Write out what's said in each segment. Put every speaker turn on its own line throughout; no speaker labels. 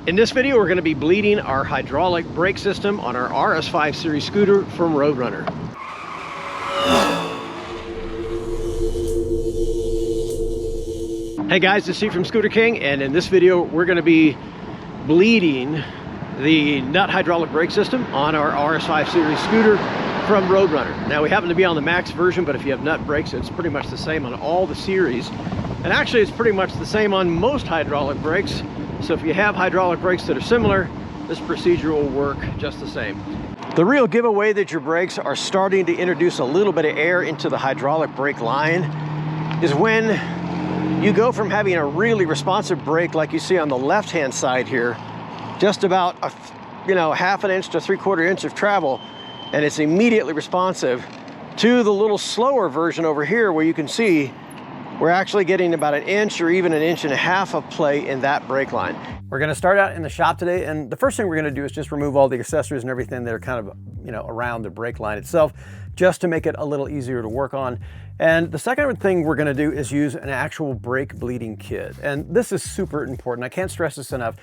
In this video, we're going to be bleeding our hydraulic brake system on our RS5 series scooter from Roadrunner. Hey guys, it's Steve from Scooter King, and in this video, we're going to be bleeding the NUTT hydraulic brake system on our RS5 series scooter from Roadrunner. Now, we happen to be on the max version, but if you have NUTT brakes, it's pretty much the same on all the series. And actually, it's pretty much the same on most hydraulic brakes. So if you have hydraulic brakes that are similar, this procedure will work just the same. The real giveaway that your brakes are starting to introduce a little bit of air into the hydraulic brake line is when you go from having a really responsive brake like you see on the left-hand side here, just about half an inch to 3/4 inch of travel, and it's immediately responsive, to the little slower version over here where you can see we're actually getting about an inch or even an inch and a half of play in that brake line. We're going to start out in the shop today, and the first thing we're going to do is just remove all the accessories and everything that are kind of around the brake line itself, just to make it a little easier to work on. And the second thing we're going to do is use an actual brake bleeding kit, and this is super important. I can't stress this enough.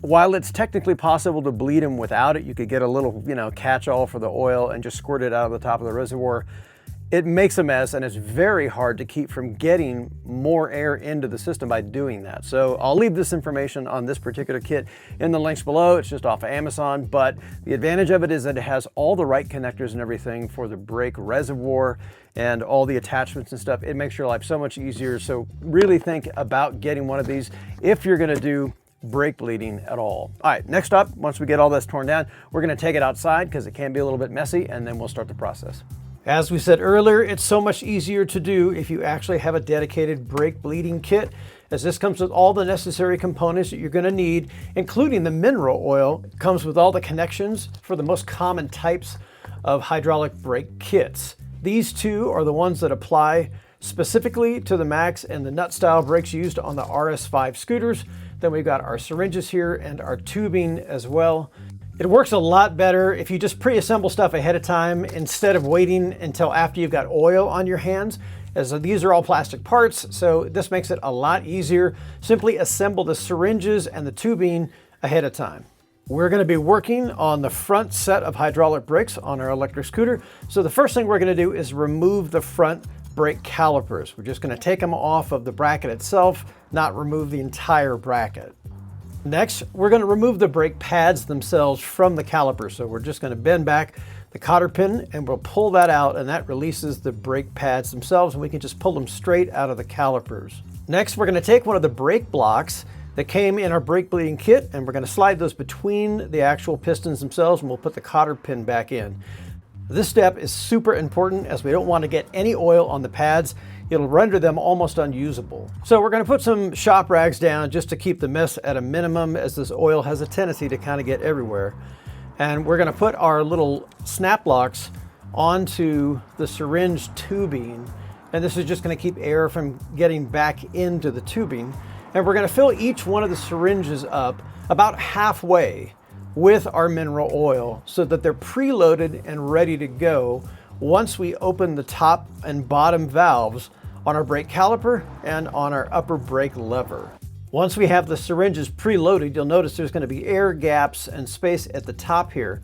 While it's technically possible to bleed them without it, you could get a little catch-all for the oil and just squirt it out of the top of the reservoir. It makes a mess, and it's very hard to keep from getting more air into the system by doing that. So I'll leave this information on this particular kit in the links below. It's just off of Amazon, but the advantage of it is that it has all the right connectors and everything for the brake reservoir and all the attachments and stuff. It makes your life so much easier. So really think about getting one of these if you're gonna do brake bleeding at all. All right, next up, once we get all this torn down, we're gonna take it outside because it can be a little bit messy, and then we'll start the process. As we said earlier, it's so much easier to do if you actually have a dedicated brake bleeding kit, as this comes with all the necessary components that you're going to need, including the mineral oil. It comes with all the connections for the most common types of hydraulic brake kits. These two are the ones that apply specifically to the Max and the NUTT style brakes used on the RS5 scooters. Then we've got our syringes here and our tubing as well. It works a lot better if you just pre-assemble stuff ahead of time instead of waiting until after you've got oil on your hands, as these are all plastic parts, so this makes it a lot easier. Simply assemble the syringes and the tubing ahead of time. We're going to be working on the front set of hydraulic brakes on our electric scooter. So the first thing we're going to do is remove the front brake calipers. We're just going to take them off of the bracket itself, not remove the entire bracket. Next, we're going to remove the brake pads themselves from the caliper. So we're just going to bend back the cotter pin and we'll pull that out, and that releases the brake pads themselves, and we can just pull them straight out of the calipers. Next, we're going to take one of the brake blocks that came in our brake bleeding kit, and we're going to slide those between the actual pistons themselves, and we'll put the cotter pin back in. This step is super important, as we don't want to get any oil on the pads. It'll render them almost unusable. So we're going to put some shop rags down just to keep the mess at a minimum, as this oil has a tendency to kind of get everywhere. And we're going to put our little snap locks onto the syringe tubing, and this is just going to keep air from getting back into the tubing. And we're going to fill each one of the syringes up about halfway with our mineral oil so that they're preloaded and ready to go once we open the top and bottom valves on our brake caliper and on our upper brake lever. Once we have the syringes preloaded, you'll notice there's going to be air gaps and space at the top here.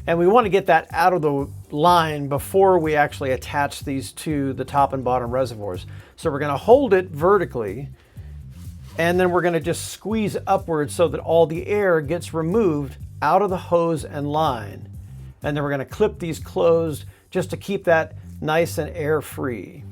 And we want to get that out of the line before we actually attach these to the top and bottom reservoirs. So we're going to hold it vertically, and then we're going to just squeeze upwards so that all the air gets removed out of the hose and line. And then we're going to clip these closed just to keep that nice and air-free.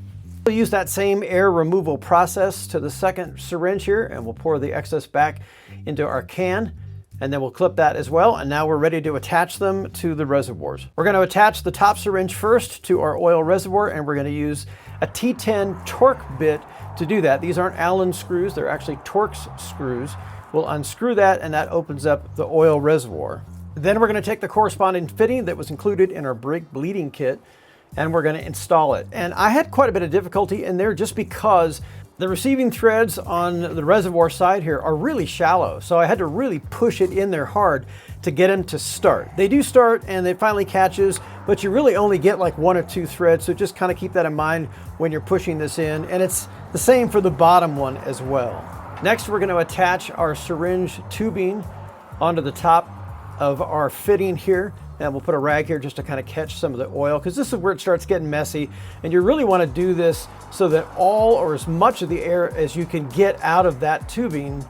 We'll use that same air removal process to the second syringe here, and we'll pour the excess back into our can, and then we'll clip that as well. And now we're ready to attach them to the reservoirs. We're going to attach the top syringe first to our oil reservoir, and we're going to use a T10 torque bit to do that. These aren't Allen screws, they're actually Torx screws. We'll unscrew that, and that opens up the oil reservoir. Then we're going to take the corresponding fitting that was included in our brake bleeding kit, and we're going to install it. And I had quite a bit of difficulty in there just because the receiving threads on the reservoir side here are really shallow. So I had to really push it in there hard to get them to start. They do start and it finally catches, but you really only get like 1 or 2 threads. So just kind of keep that in mind when you're pushing this in. And it's the same for the bottom one as well. Next, we're going to attach our syringe tubing onto the top of our fitting here, and we'll put a rag here just to kind of catch some of the oil, because this is where it starts getting messy, and you really want to do this so that all or as much of the air as you can get out of that tubing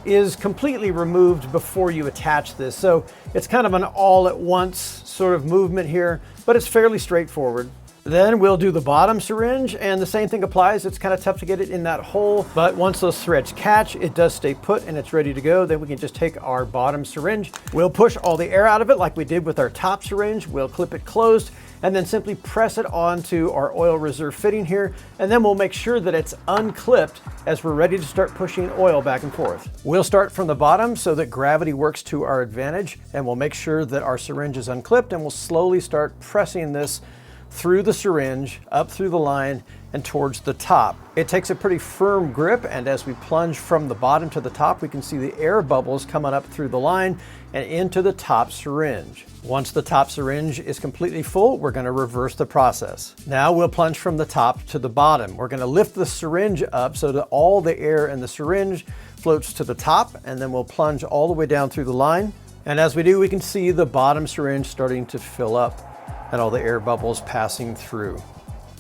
is completely removed before you attach this. So it's kind of an all at once sort of movement here, but it's fairly straightforward. Then we'll do the bottom syringe, and the same thing applies. It's kind of tough to get it in that hole, but once those threads catch, it does stay put and it's ready to go. Then we can just take our bottom syringe. We'll push all the air out of it like we did with our top syringe. We'll clip it closed and then simply press it onto our oil reserve fitting here. And then we'll make sure that it's unclipped as we're ready to start pushing oil back and forth. We'll start from the bottom so that gravity works to our advantage, and we'll make sure that our syringe is unclipped, and we'll slowly start pressing this through the syringe, up through the line, and towards the top. It takes a pretty firm grip, and as we plunge from the bottom to the top, we can see the air bubbles coming up through the line and into the top syringe. Once the top syringe is completely full, we're going to reverse the process. Now we'll plunge from the top to the bottom. We're going to lift the syringe up so that all the air in the syringe floats to the top, and then we'll plunge all the way down through the line. And as we do, we can see the bottom syringe starting to fill up and all the air bubbles passing through.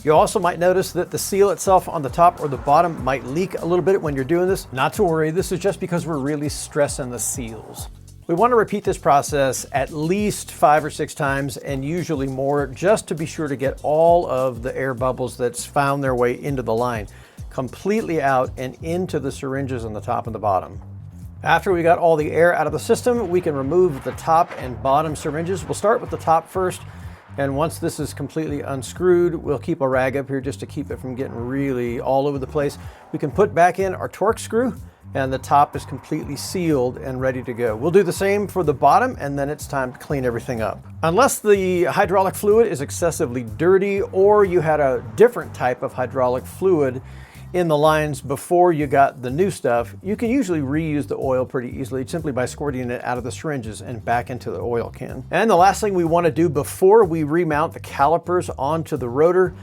You also might notice that the seal itself on the top or the bottom might leak a little bit when you're doing this. Not to worry, this is just because we're really stressing the seals. We want to repeat this process at least 5 or 6 times, and usually more, just to be sure to get all of the air bubbles that's found their way into the line completely out and into the syringes on the top and the bottom. After we got all the air out of the system, we can remove the top and bottom syringes. We'll start with the top first. And once this is completely unscrewed, we'll keep a rag up here just to keep it from getting really all over the place. We can put back in our torque screw, and the top is completely sealed and ready to go. We'll do the same for the bottom, and then it's time to clean everything up. Unless the hydraulic fluid is excessively dirty, or you had a different type of hydraulic fluid in the lines before you got the new stuff, you can usually reuse the oil pretty easily simply by squirting it out of the syringes and back into the oil can. And the last thing we want to do before we remount the calipers onto the rotor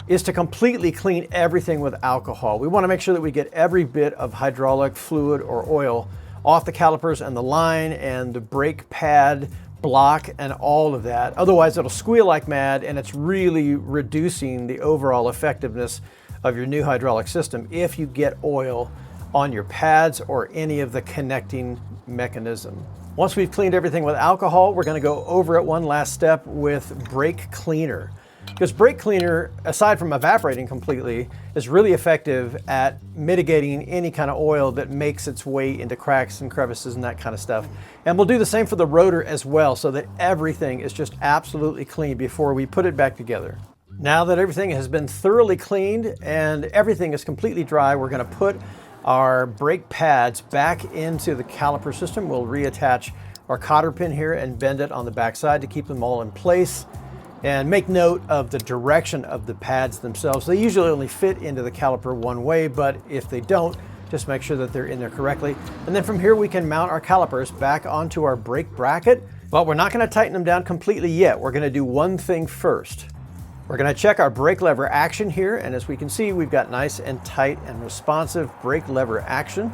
is to completely clean everything with alcohol. We want to make sure that we get every bit of hydraulic fluid or oil off the calipers and the line and the brake pad block and all of that. Otherwise it'll squeal like mad, and it's really reducing the overall effectiveness of your new hydraulic system if you get oil on your pads or any of the connecting mechanism. Once we've cleaned everything with alcohol, we're going to go over it one last step with brake cleaner. Because brake cleaner, aside from evaporating completely, is really effective at mitigating any kind of oil that makes its way into cracks and crevices and that kind of stuff. And we'll do the same for the rotor as well, so that everything is just absolutely clean before we put it back together. Now that everything has been thoroughly cleaned and everything is completely dry, we're going to put our brake pads back into the caliper system. We'll reattach our cotter pin here and bend it on the back side to keep them all in place. And make note of the direction of the pads themselves. They usually only fit into the caliper one way, but if they don't, just make sure that they're in there correctly. And then from here we can mount our calipers back onto our brake bracket, but we're not going to tighten them down completely yet. We're going to do one thing first. We're going to check our brake lever action here, and as we can see, we've got nice and tight and responsive brake lever action.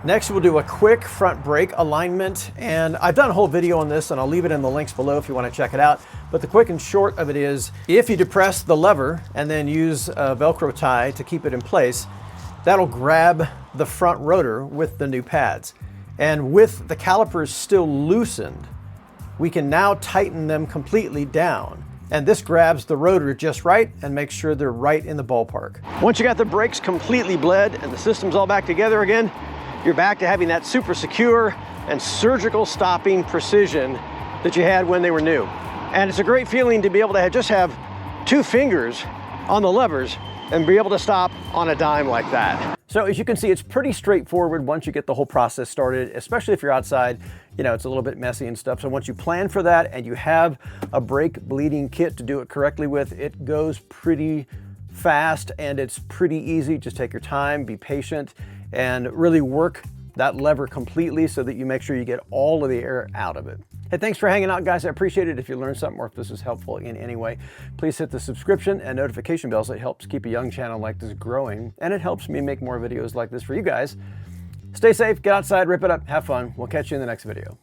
Next, we'll do a quick front brake alignment, and I've done a whole video on this, and I'll leave it in the links below if you want to check it out. But the quick and short of it is, if you depress the lever and then use a Velcro tie to keep it in place, that'll grab the front rotor with the new pads. And with the calipers still loosened, we can now tighten them completely down. And this grabs the rotor just right and makes sure they're right in the ballpark. Once you got the brakes completely bled and the system's all back together again, you're back to having that super secure and surgical stopping precision that you had when they were new. And it's a great feeling to be able to just have 2 fingers on the levers and be able to stop on a dime like that. So as you can see, it's pretty straightforward once you get the whole process started, especially if you're outside. You know, it's a little bit messy and stuff. So once you plan for that and you have a brake bleeding kit to do it correctly with, it goes pretty fast and it's pretty easy. Just take your time, be patient, and really work that lever completely so that you make sure you get all of the air out of it. Hey, thanks for hanging out, guys. I appreciate it. If you learned something or if this is helpful in any way, please hit the subscription and notification bells. It helps keep a young channel like this growing, and it helps me make more videos like this for you guys. Stay safe, get outside, rip it up, have fun. We'll catch you in the next video.